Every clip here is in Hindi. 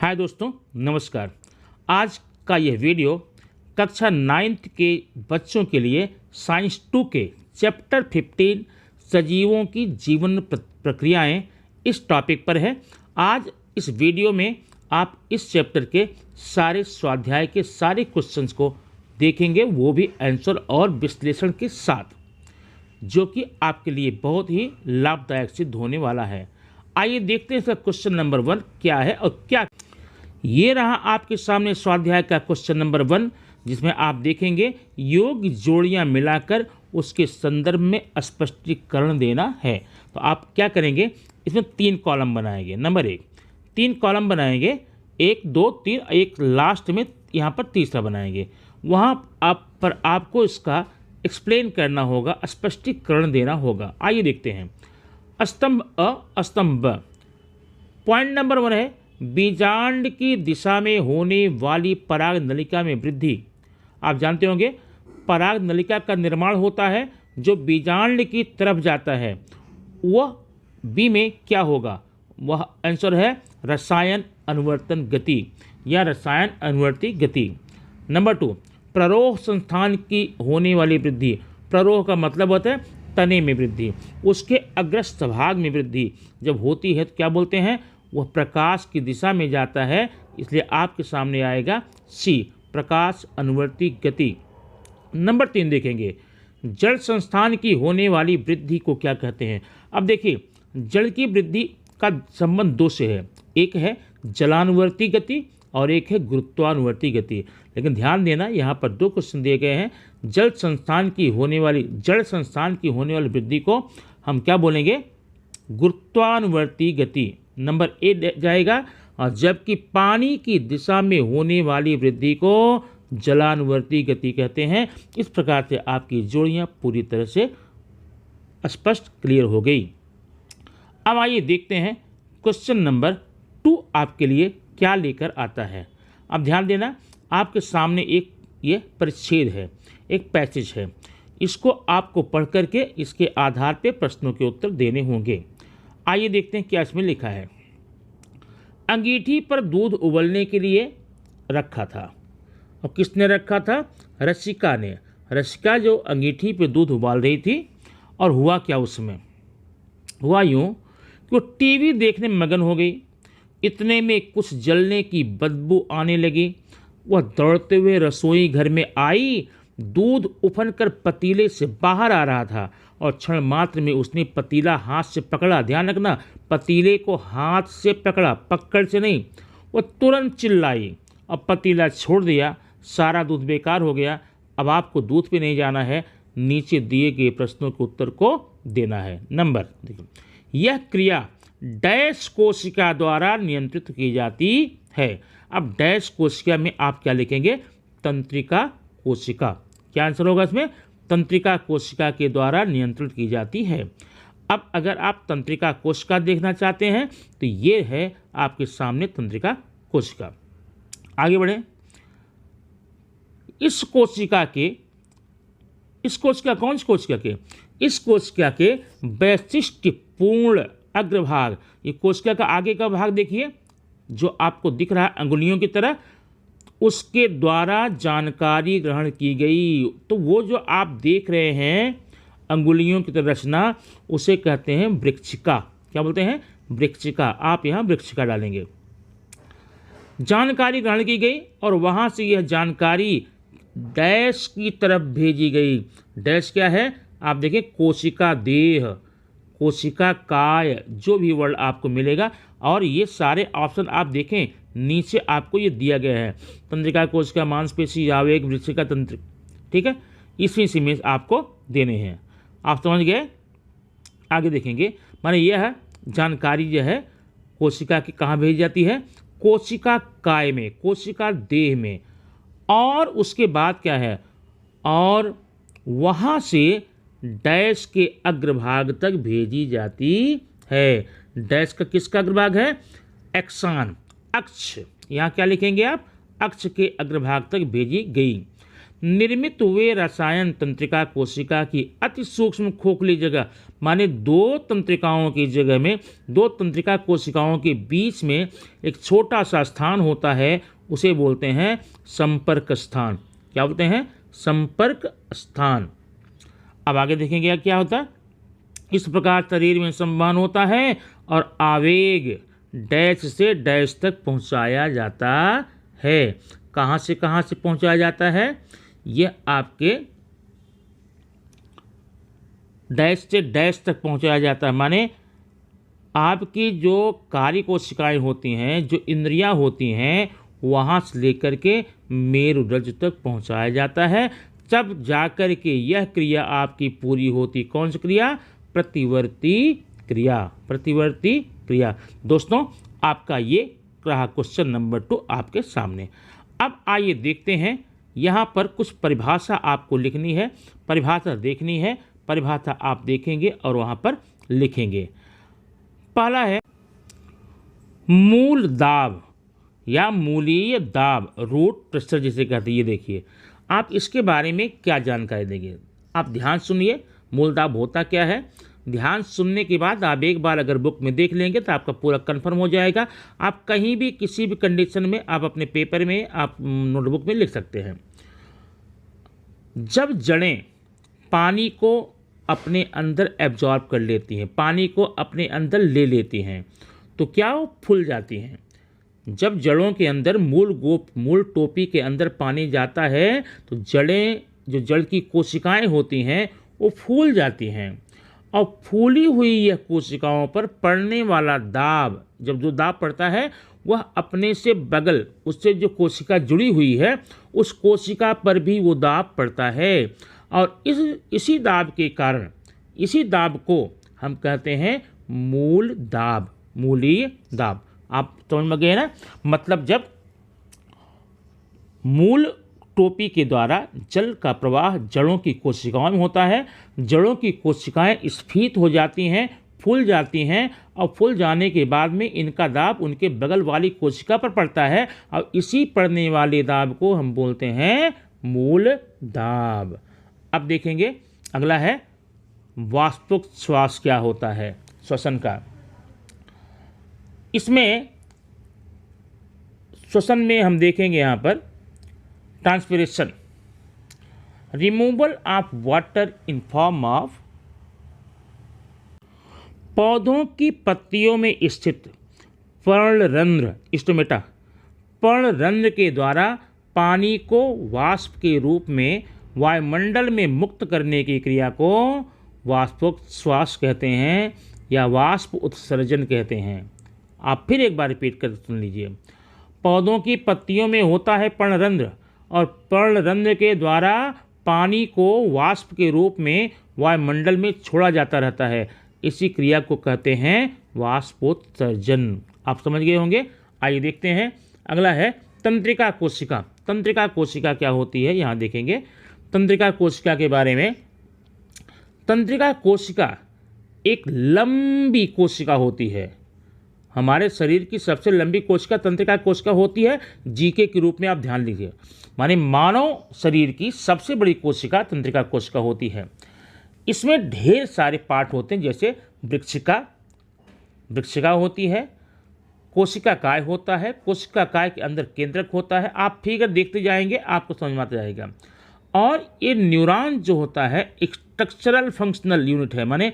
हाय दोस्तों, नमस्कार। आज का यह वीडियो कक्षा 9th के बच्चों के लिए साइंस 2 के चैप्टर 15 सजीवों की जीवन प्रक्रियाएं इस टॉपिक पर है। आज इस वीडियो में आप इस चैप्टर के सारे स्वाध्याय के सारे क्वेश्चंस को देखेंगे, वो भी आंसर और विश्लेषण के साथ, जो कि आपके लिए बहुत ही लाभदायक सिद्ध होने वाला है। आइए देखते हैं इसका क्वेश्चन नंबर 1 क्या है और क्या। ये रहा आपके सामने स्वाध्याय का क्वेश्चन नंबर 1, जिसमें आप देखेंगे योग जोड़ियां मिलाकर उसके संदर्भ में स्पष्टीकरण देना है। तो आप क्या करेंगे, इसमें 3 कॉलम बनाएंगे। नंबर 1 3 कॉलम बनाएंगे, 1 2 3, एक लास्ट में यहाँ पर तीसरा बनाएंगे। वहाँ आपको इसका एक्सप्लेन करना होगा, स्पष्टीकरण देना होगा। आइए देखते हैं। स्तंभ अ, स्तंभ ब। पॉइंट नंबर 1 है बीजांड की दिशा में होने वाली पराग नलिका में वृद्धि। आप जानते होंगे पराग नलिका का निर्माण होता है जो बीजांड की तरफ जाता है, वह बी में क्या होगा? वह आंसर है रसायन अनुवर्तन गति या रसायन अनुवर्ती गति। नंबर 2 प्ररोह संस्थान की होने वाली वृद्धि। प्ररोह का मतलब होता है तने में वृद्धि, उसके अग्रस्थ भाग में वृद्धि जब होती है तो क्या बोलते हैं? वह प्रकाश की दिशा में जाता है, इसलिए आपके सामने आएगा सी, प्रकाश अनुवर्ती गति। नंबर 3 देखेंगे जल संस्थान की होने वाली वृद्धि को क्या कहते हैं। अब देखिए, जल की वृद्धि का संबंध 2 से है, एक है जलानुवर्ती गति और एक है गुरुत्वानुवर्ती गति। लेकिन ध्यान देना, यहाँ पर 2 क्वेश्चन दिए गए हैं। जल संस्थान की होने वाली वृद्धि को हम क्या बोलेंगे? गुरुत्वानुवर्ती गति। नंबर ए जाएगा, और जबकि पानी की दिशा में होने वाली वृद्धि को जलानुवर्ती गति कहते हैं। इस प्रकार से आपकी जोड़ियां पूरी तरह से स्पष्ट क्लियर हो गई। अब आइए देखते हैं क्वेश्चन नंबर 2 आपके लिए क्या लेकर आता है। अब ध्यान देना, आपके सामने एक ये परिच्छेद है, एक पैसेज है। इसको आपको पढ़ करके इसके आधार पे प्रश्नों के उत्तर देने होंगे। आइए देखते हैं क्या इसमें लिखा है। अंगीठी पर दूध उबलने के लिए रखा था। और किसने रखा था? रसिका ने। रसिका जो अंगीठी पे दूध उबाल रही थी, और हुआ क्या उसमें? हुआ यूँ कि वो टीवी देखने में मगन हो गई। इतने में कुछ जलने की बदबू आने लगी। वह दौड़ते हुए रसोई घर में आई। दूध उफन कर पतीले से बाहर आ रहा था और क्षण मात्र में उसने पतीला हाथ से पकड़ा। ध्यान रखना, पतीले को हाथ से पकड़ा, पकड़ से नहीं। वह तुरंत चिल्लाई और पतीला छोड़ दिया। सारा दूध बेकार हो गया। अब आपको दूध पे नहीं जाना है, नीचे दिए गए प्रश्नों के उत्तर को देना है। नंबर देखिए, यह क्रिया डैश कोशिका द्वारा नियंत्रित की जाती है। अब डैश कोशिका में आप क्या लिखेंगे? तंत्रिका कोशिका। क्या आंसर होगा इसमें? तंत्रिका कोशिका के द्वारा नियंत्रित की जाती है। अब अगर आप तंत्रिका कोशिका देखना चाहते हैं तो ये है आपके सामने तंत्रिका कोशिका। आगे बढ़े। इस कोशिका के वैशिष्ट्यपूर्ण अग्रभाग, ये कोशिका का आगे का भाग देखिए जो आपको दिख रहा है अंगुलियों की तरह, उसके द्वारा जानकारी ग्रहण की गई। तो वो जो आप देख रहे हैं अंगुलियों की तरह रचना, उसे कहते हैं वृक्षिका। क्या बोलते हैं? वृक्षिका। आप यहाँ वृक्षिका डालेंगे। जानकारी ग्रहण की गई और वहाँ से यह जानकारी डैश की तरफ भेजी गई। डैश क्या है? आप देखिए, कोशिका देह, कोशिका काय, जो भी वर्ड आपको मिलेगा। और ये सारे ऑप्शन आप देखें, नीचे आपको ये दिया गया है। तंत्रिका कोशिका, मांसपेशी, आवेग, वृक्षिका, तंत्र, ठीक है। इसी में आपको देने हैं। आप समझ गए? आगे देखेंगे। माने यह है जानकारी जो है कोशिका की कहाँ भेजी जाती है? कोशिका काय में, कोशिका देह में। और उसके बाद क्या है? और वहाँ से डैश के अग्रभाग तक भेजी जाती है। डैश का किसका अग्रभाग है? एक्सान, अक्ष। यहाँ क्या लिखेंगे आप? अक्ष के अग्रभाग तक भेजी गई। निर्मित हुए रसायन तंत्रिका कोशिका की अति सूक्ष्म खोखली जगह, माने दो तंत्रिकाओं की जगह में, दो तंत्रिका कोशिकाओं के बीच में एक छोटा सा स्थान होता है, उसे बोलते हैं संपर्क स्थान। क्या बोलते हैं? संपर्क स्थान। अब आगे देखेंगे क्या होता है। इस प्रकार शरीर में संवहन होता है और आवेग डैश से डैश तक पहुंचाया जाता है। कहाँ से पहुंचाया जाता है? यह आपके डैश से डैश तक पहुंचाया जाता है, माने आपकी जो कार्य कोशिकाएं होती हैं, जो इंद्रियां होती हैं, वहाँ से लेकर के मेरुरज्जु तक पहुंचाया जाता है। तब जाकर के यह क्रिया आपकी पूरी होती। कौन सी क्रिया? प्रतिवर्ती क्रिया। प्रतिवर्ती क्रिया। दोस्तों, आपका ये रहा क्वेश्चन नंबर 2 आपके सामने। अब आइए देखते हैं, यहाँ पर कुछ परिभाषा आपको लिखनी है, परिभाषा देखनी है। परिभाषा आप देखेंगे और वहाँ पर लिखेंगे। पहला है मूल दाब या मूलीय दाब, रूट प्रेशर जिसे कहते हैं। ये देखिए, आप इसके बारे में क्या जानकारी देंगे? आप ध्यान सुनिए, मूल दाब होता क्या है। ध्यान सुनने के बाद आप एक बार अगर बुक में देख लेंगे तो आपका पूरा कंफर्म हो जाएगा। आप कहीं भी किसी भी कंडीशन में आप अपने पेपर में, आप नोटबुक में लिख सकते हैं। जब जड़ें पानी को अपने अंदर एब्जॉर्ब कर लेती हैं, पानी को अपने अंदर ले लेती हैं, तो क्या वो फूल जाती हैं। जब जड़ों के अंदर मूल टोपी के अंदर पानी जाता है तो जड़ें, जो जड़ की कोशिकाएं होती हैं, वो फूल जाती हैं। और फूली हुई यह कोशिकाओं पर पड़ने वाला दाब, जब जो दाब पड़ता है वह अपने से बगल, उससे जो कोशिका जुड़ी हुई है उस कोशिका पर भी वो दाब पड़ता है। और इसी दाब के कारण, इसी दाब को हम कहते हैं मूल दाब, मूलीय दाब। आप समझ में गए ना? मतलब जब मूल टोपी के द्वारा जल का प्रवाह जड़ों की कोशिकाओं में होता है, जड़ों की कोशिकाएं स्फीत हो जाती हैं, फूल जाती हैं, और फूल जाने के बाद में इनका दाब उनके बगल वाली कोशिका पर पड़ता है, और इसी पड़ने वाले दाब को हम बोलते हैं मूल दाब। अब देखेंगे, अगला है वाष्पोच्छ्वास क्या होता है, श्वसन का। इसमें श्वसन में हम देखेंगे यहाँ पर transpiration, removal of water in form of, पौधों की पत्तियों में स्थित पर्णरंध्र, स्टोमेटा, पर्णरंध्र के द्वारा पानी को वाष्प के रूप में वायुमंडल में मुक्त करने की क्रिया को वाष्पोच्छ्वास कहते हैं या वाष्प उत्सर्जन कहते हैं। आप फिर एक बार रिपीट कर सुन लीजिए। पौधों की पत्तियों में होता है पर्णरंध्र, और पर्णरंध्र के द्वारा पानी को वाष्प के रूप में वायुमंडल में छोड़ा जाता रहता है। इसी क्रिया को कहते हैं वाष्पोत्सर्जन। आप समझ गए होंगे। आइए देखते हैं, अगला है तंत्रिका कोशिका। तंत्रिका कोशिका क्या होती है, यहाँ देखेंगे तंत्रिका कोशिका के बारे में। तंत्रिका कोशिका एक लंबी कोशिका होती है। हमारे शरीर की सबसे लंबी कोशिका तंत्रिका कोशिका होती है। जीके के रूप में आप ध्यान लीजिए, माने मानव शरीर की सबसे बड़ी कोशिका तंत्रिका कोशिका होती है। इसमें ढेर सारे पार्ट होते हैं, जैसे वृक्षिका होती है, कोशिका काय होता है, कोशिका काय के अंदर केंद्रक होता है। आप फिगर देखते जाएंगे, आपको समझ में आता जाएगा। और ये न्यूरॉन जो होता है एक स्ट्रक्चरल फंक्शनल यूनिट है, माने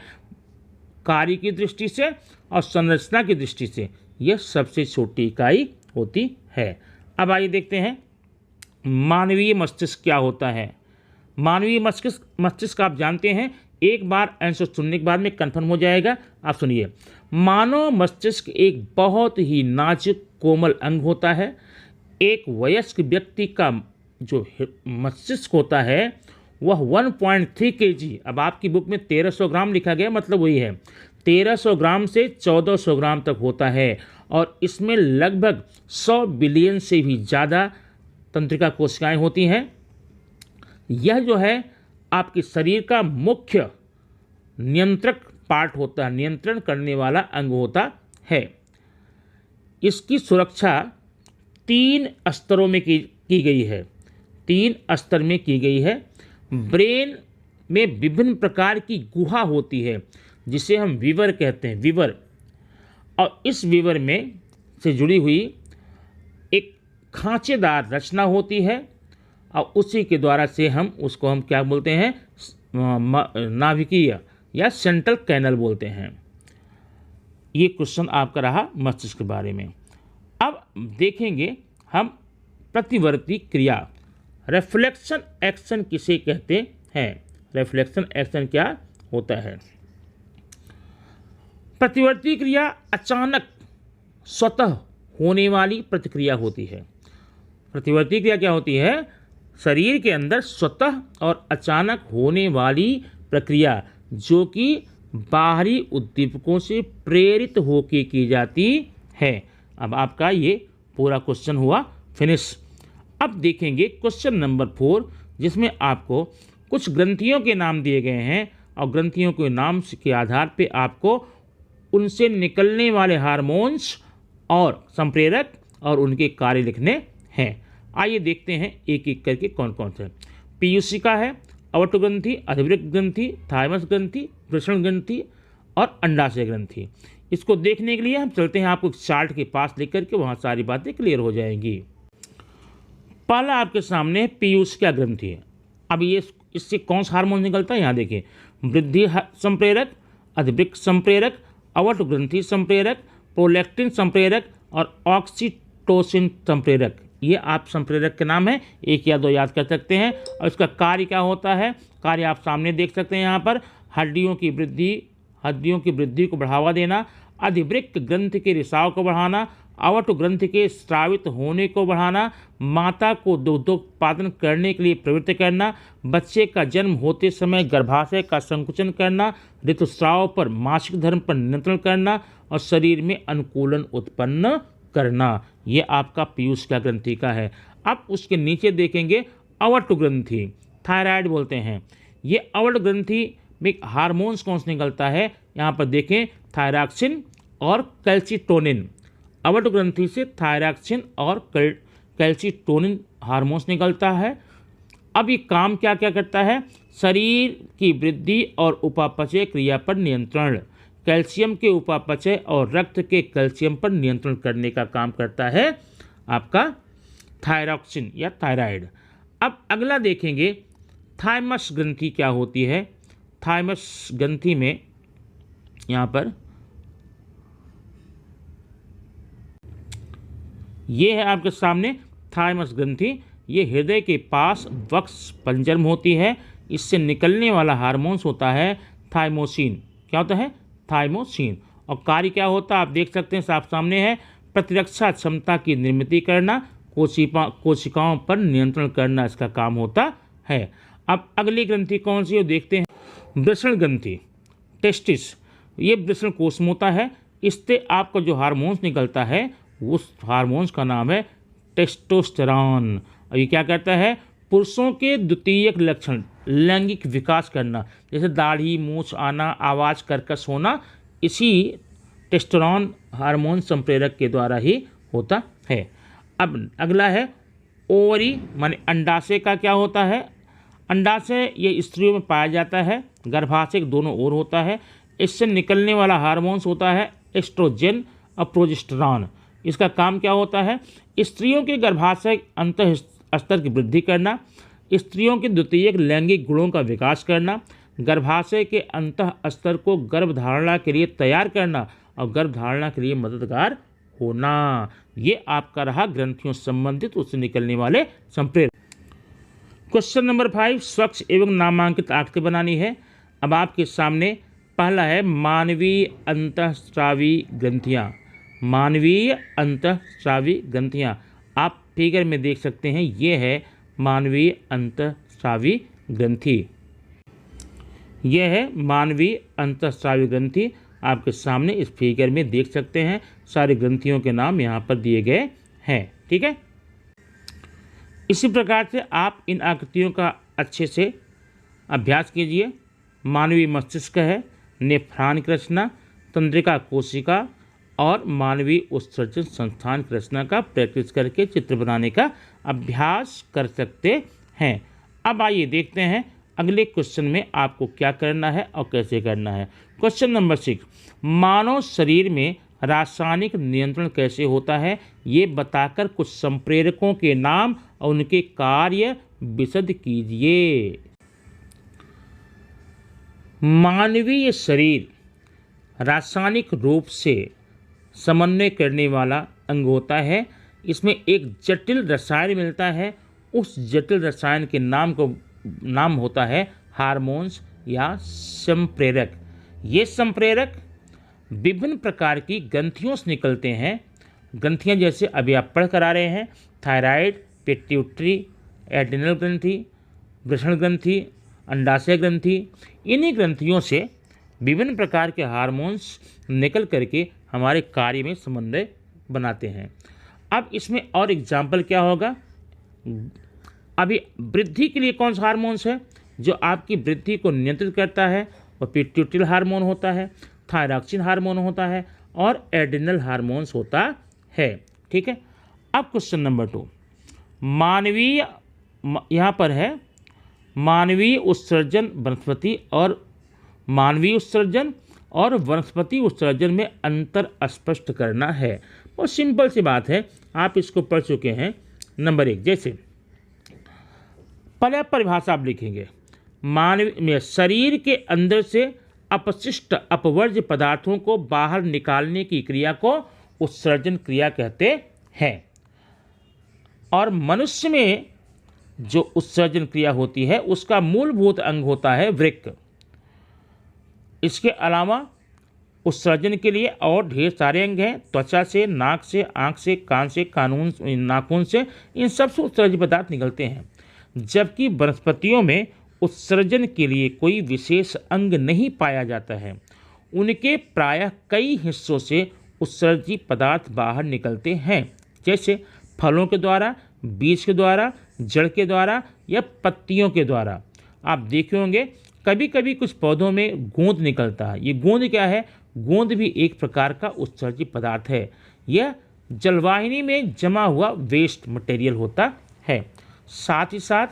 कार्य की दृष्टि से और संरचना की दृष्टि से यह सबसे छोटी इकाई होती है। अब आइए देखते हैं मानवीय मस्तिष्क क्या होता है। मानवीय मस्तिष्क आप जानते हैं, एक बार आंसर सुनने के बाद में कंफर्म हो जाएगा। आप सुनिए, मानव मस्तिष्क एक बहुत ही नाजुक कोमल अंग होता है। एक वयस्क व्यक्ति का जो मस्तिष्क होता है वह 1.3 kg, अब आपकी बुक में 1300 ग्राम लिखा गया, मतलब वही है 1300 ग्राम से 1400 ग्राम तक होता है। और इसमें लगभग 100 बिलियन से भी ज़्यादा तंत्रिका कोशिकाएं होती हैं। यह जो है आपके शरीर का मुख्य नियंत्रक पार्ट होता है, नियंत्रण करने वाला अंग होता है। इसकी सुरक्षा 3 स्तरों में की गई है। 3 स्तर में की गई है। ब्रेन में विभिन्न प्रकार की गुहा होती है जिसे हम वीवर कहते हैं, वीवर। और इस वीवर में से जुड़ी हुई एक खांचेदार रचना होती है और उसी के द्वारा से हम क्या बोलते हैं, नाभिकीय या सेंट्रल कैनल बोलते हैं। ये क्वेश्चन आपका रहा मस्तिष्क के बारे में। अब देखेंगे हम प्रतिवर्ती क्रिया, रिफ्लेक्शन एक्शन किसे कहते हैं। रिफ्लेक्शन एक्शन क्या होता है। प्रतिवर्ती क्रिया अचानक स्वतः होने वाली प्रतिक्रिया होती है। प्रतिवर्ती क्रिया क्या होती है, शरीर के अंदर स्वतः और अचानक होने वाली प्रक्रिया जो कि बाहरी उद्दीपकों से प्रेरित होकर की जाती है। अब आपका ये पूरा क्वेश्चन हुआ फिनिश। अब देखेंगे क्वेश्चन नंबर 4, जिसमें आपको कुछ ग्रंथियों के नाम दिए गए हैं और ग्रंथियों के नाम के आधार पे आपको उनसे निकलने वाले हार्मोन्स और संप्रेरक और उनके कार्य लिखने हैं। आइए देखते हैं एक एक करके कौन कौन से। पीयूषिका है, अवटु ग्रंथि, अधिवृक्क ग्रंथि, थाइमस ग्रंथि, वृषण ग्रंथि और अंडाशय ग्रंथि। इसको देखने के लिए हम चलते हैं आपको चार्ट के पास लेकर के, वहाँ सारी बातें क्लियर हो जाएंगी। पहला आपके सामने पीयूषिका ग्रंथि है। अब ये इससे कौन सा हार्मोन निकलता है, यहाँ देखिए, वृद्धि संप्रेरक, अधिवृक्क संप्रेरक, अवटु ग्रंथि संप्रेरक, प्रोलैक्टिन संप्रेरक और ऑक्सीटोसिन संप्रेरक। ये आप संप्रेरक के नाम है, 1 या 2 याद कर सकते हैं। और इसका कार्य क्या होता है, कार्य आप सामने देख सकते हैं यहाँ पर। हड्डियों की वृद्धि को बढ़ावा देना, अधिवृक्क ग्रंथि के रिसाव को बढ़ाना, अवटु ग्रंथि के स्रावित होने को बढ़ाना, माता को दुग्धोत्पादन करने के लिए प्रवृत्त करना, बच्चे का जन्म होते समय गर्भाशय का संकुचन करना, ऋतुस्राव पर मासिक धर्म पर नियंत्रण करना और शरीर में अनुकूलन उत्पन्न करना। ये आपका पीयूषिका ग्रंथि का है। अब उसके नीचे देखेंगे अवटु ग्रंथि, थायराइड बोलते हैं। ये अवटु ग्रंथि में हार्मोन्स कौन सा निकलता है, यहाँ पर देखें, थायरॉक्सिन और कैल्सिटोनिन। अवटु ग्रंथि से थायरॉक्सिन और कैल्सिटोनिन हार्मोन्स निकलता है। अब ये काम क्या क्या करता है, शरीर की वृद्धि और उपापचय क्रिया पर नियंत्रण, कैल्शियम के उपापचय और रक्त के कैल्शियम पर नियंत्रण करने का काम करता है आपका थायरॉक्सिन या थायराइड। अब अगला देखेंगे थाइमस ग्रंथि क्या होती है। थाइमस ग्रंथि में यहाँ पर ये है आपके सामने थाइमस ग्रंथि। ये हृदय के पास वक्ष पंजर में होती है। इससे निकलने वाला हार्मोन्स होता है थाइमोसिन। क्या होता है, थाइमोसिन। और कार्य क्या होता है आप देख सकते हैं, साफ सामने है, प्रतिरक्षा क्षमता की निर्मित करना, कोशिकाओं पर नियंत्रण करना इसका काम होता है। अब अगली ग्रंथि कौन सी है देखते हैं, वृषण ग्रंथि, टेस्टिस। ये वृषण कोष में होता है। इससे आपका जो हार्मोन्स निकलता है उस हार्मोन्स का नाम है टेस्टोस्टेरॉन। और ये क्या करता है, पुरुषों के द्वितीयक लक्षण, लैंगिक विकास करना, जैसे दाढ़ी, मूछ आना, आवाज़ कर्कश होना, इसी टेस्टोस्टेरॉन हार्मोन संप्रेरक के द्वारा ही होता है। अब अगला है ओवरी माने अंडाशय का क्या होता है। अंडाशय ये स्त्रियों में पाया जाता है, गर्भाशय के दोनों ओर होता है। इससे निकलने वाला हार्मोन्स होता है एस्ट्रोजन और प्रोजेस्टेरॉन। इसका काम क्या होता है, स्त्रियों के गर्भाशय अंतः स्तर की वृद्धि करना, स्त्रियों के द्वितीयक लैंगिक गुणों का विकास करना, गर्भाशय के अंतः स्तर को गर्भधारणा के लिए तैयार करना और गर्भधारणा के लिए मददगार होना। ये आपका रहा ग्रंथियों से संबंधित उससे निकलने वाले संप्रेरक। क्वेश्चन नंबर 5, स्वच्छ एवं नामांकित आकृति बनानी है। अब आपके सामने पहला है मानवीय अंतःस्रावी ग्रंथियाँ। मानवीय अंतःस्रावी ग्रंथियाँ आप फिगर में देख सकते हैं, ये है मानवीय अंतःस्रावी ग्रंथि। यह है मानवीय अंतःस्रावी ग्रंथि, आपके सामने इस फिगर में देख सकते हैं। सारे ग्रंथियों के नाम यहाँ पर दिए गए हैं, ठीक है। इसी प्रकार से आप इन आकृतियों का अच्छे से अभ्यास कीजिए। मानवीय मस्तिष्क है, नेफ्रॉन की रचना, तंत्रिका कोशिका और मानवीय उत्सर्जन संस्थान की रचना का प्रैक्टिस करके चित्र बनाने का अभ्यास कर सकते हैं। अब आइए देखते हैं अगले क्वेश्चन में आपको क्या करना है और कैसे करना है। क्वेश्चन नंबर 6, मानव शरीर में रासायनिक नियंत्रण कैसे होता है, ये बताकर कुछ संप्रेरकों के नाम और उनके कार्य विशद कीजिए। मानवीय शरीर रासायनिक रूप से समन्वय करने वाला अंग होता है। इसमें एक जटिल रसायन मिलता है, उस जटिल रसायन के नाम होता है हार्मोन्स या संप्रेरक। ये संप्रेरक विभिन्न प्रकार की ग्रंथियों से निकलते हैं। ग्रंथियां जैसे अभी आप पढ़ कर आ रहे हैं, थायराइड, पिट्यूटरी, एड्रिनल ग्रंथि, वृषण ग्रंथि, अंडाशय ग्रंथि। इन्हीं ग्रंथियों से विभिन्न प्रकार के हार्मोन्स निकल करके हमारे कार्य में समन्वय बनाते हैं। अब इसमें और एग्जाम्पल क्या होगा, अभी वृद्धि के लिए कौन सा हार्मोन्स है जो आपकी वृद्धि को नियंत्रित करता है, और पिट्यूटरी हार्मोन होता है, थायरॉक्सिन हार्मोन होता है और एड्रिनल हार्मोन्स होता है। ठीक है। अब क्वेश्चन नंबर 2, मानवीय, यहाँ पर है मानवीय उत्सर्जन वनस्पति और मानवीय उत्सर्जन और वनस्पति उत्सर्जन में अंतर स्पष्ट करना है। बहुत सिंपल सी बात है, आप इसको पढ़ चुके हैं। नंबर 1, जैसे पहले परिभाषा आप लिखेंगे, मानवीय शरीर के अंदर से अपशिष्ट अपवर्ज्य पदार्थों को बाहर निकालने की क्रिया को उत्सर्जन क्रिया कहते हैं। और मनुष्य में जो उत्सर्जन क्रिया होती है उसका मूलभूत अंग होता है वृक्क। इसके अलावा उत्सर्जन के लिए और ढेर सारे अंग हैं, त्वचा से, नाक से, आँख से, कान से, नाखून से, इन सब से उत्सर्जित पदार्थ निकलते हैं। जबकि वनस्पतियों में उत्सर्जन के लिए कोई विशेष अंग नहीं पाया जाता है। उनके प्रायः कई हिस्सों से उत्सर्जित पदार्थ बाहर निकलते हैं, जैसे फलों के द्वारा, बीज के द्वारा, जड़ के द्वारा या पत्तियों के द्वारा। आप देखे होंगे कभी कभी कुछ पौधों में गोंद निकलता है। ये गोंद क्या है? गोंद भी एक प्रकार का उत्सर्जित पदार्थ है। यह जलवाहिनी में जमा हुआ वेस्ट मटेरियल होता है। साथ ही साथ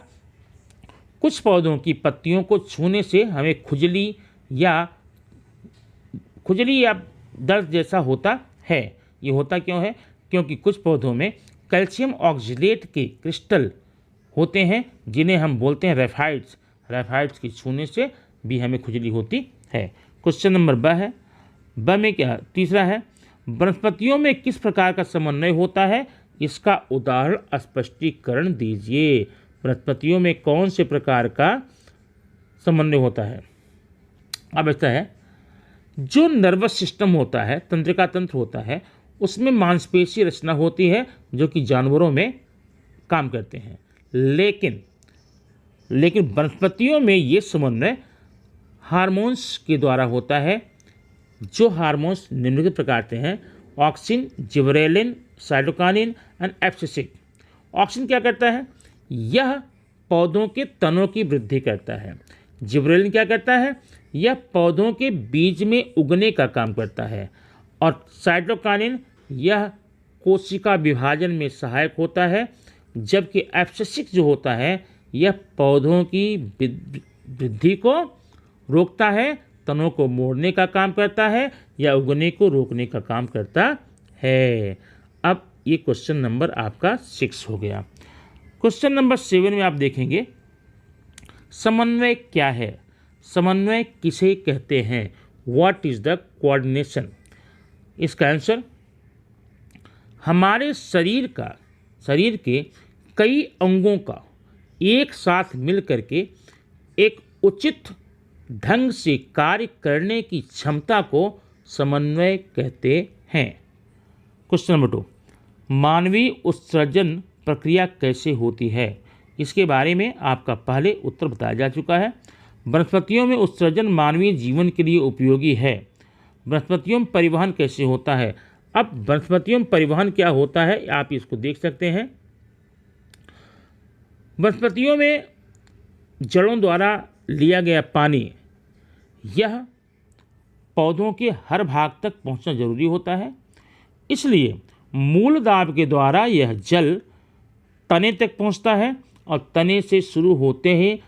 कुछ पौधों की पत्तियों को छूने से हमें खुजली या दर्द जैसा होता है। ये होता क्यों है? क्योंकि कुछ पौधों में कैल्शियम ऑक्सलेट के क्रिस्टल होते हैं जिन्हें हम बोलते हैं रेफाइड्स। रेफाइड्स की छूने से भी हमें खुजली होती है। क्वेश्चन नंबर ब है। ब में क्या? तीसरा है, वनस्पतियों में किस प्रकार का समन्वय होता है, इसका उदाहरण स्पष्टीकरण दीजिए। वनस्पतियों में कौन से प्रकार का समन्वय होता है? अब ऐसा है, जो नर्वस सिस्टम होता है, तंत्रिका तंत्र होता है, उसमें मांसपेशी रचना होती है जो कि जानवरों में काम करते हैं। लेकिन वनस्पतियों में ये समन्वय हार्मोन्स के द्वारा होता है। जो हार्मोन्स निम्नलिखित प्रकार के हैं: auxin, gibberellin, cytokinin and abscisic. Auxin क्या करता है? यह पौधों के तनों की वृद्धि करता है। जिबरेलिन क्या करता है? यह पौधों के बीज में उगने का काम करता है। और साइटोकाइनिन यह कोशिका विभाजन में सहायक होता है। जबकि एब्सिसिक जो होता है यह पौधों की वृद्धि को रोकता है, तनों को मोड़ने का काम करता है या उगने को रोकने का काम करता है। अब ये क्वेश्चन नंबर आपका 6 हो गया। क्वेश्चन नंबर 7 में आप देखेंगे, समन्वय क्या है? समन्वय किसे कहते हैं? What is the coordination? इसका आंसर, हमारे शरीर के कई अंगों का एक साथ मिल करके एक उचित ढंग से कार्य करने की क्षमता को समन्वय कहते हैं। क्वेश्चन नंबर 2, मानवीय उत्सर्जन प्रक्रिया कैसे होती है? इसके बारे में आपका पहले उत्तर बताया जा चुका है। वनस्पतियों में उत्सर्जन मानवीय जीवन के लिए उपयोगी है। वनस्पतियों में परिवहन कैसे होता है? अब वनस्पतियों में परिवहन क्या होता है आप इसको देख सकते हैं। वनस्पतियों में जड़ों द्वारा लिया गया पानी, यह पौधों के हर भाग तक पहुंचना जरूरी होता है। इसलिए मूल दाब के द्वारा यह जल तने तक पहुंचता है और तने से शुरू होते ही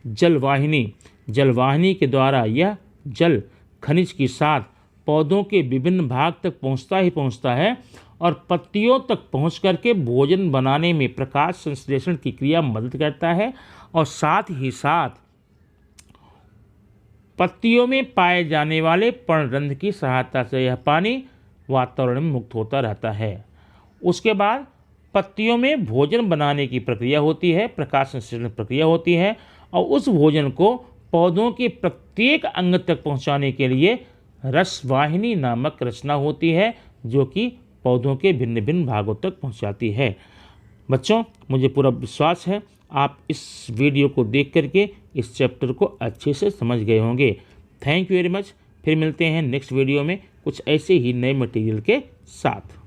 जलवाहिनी के द्वारा यह जल खनिज के साथ पौधों के विभिन्न भाग तक पहुंचता है और पत्तियों तक पहुंच करके भोजन बनाने में प्रकाश संश्लेषण की क्रिया मदद करता है और साथ ही साथ पत्तियों में पाए जाने वाले पर्णरंध्र की सहायता से यह पानी वातावरण में मुक्त होता रहता है। उसके बाद पत्तियों में भोजन बनाने की प्रक्रिया होती है, प्रकाश संश्लेषण प्रक्रिया होती है और उस भोजन को पौधों के प्रत्येक अंग तक पहुंचाने के लिए रसवाहिनी नामक रचना होती है जो कि पौधों के भिन्न भिन्न भागों तक पहुंचाती है। बच्चों, मुझे पूरा विश्वास है आप इस वीडियो को देख करके इस चैप्टर को अच्छे से समझ गए होंगे। Thank you very much. फिर मिलते हैं नेक्स्ट वीडियो में कुछ ऐसे ही नए मटेरियल के साथ।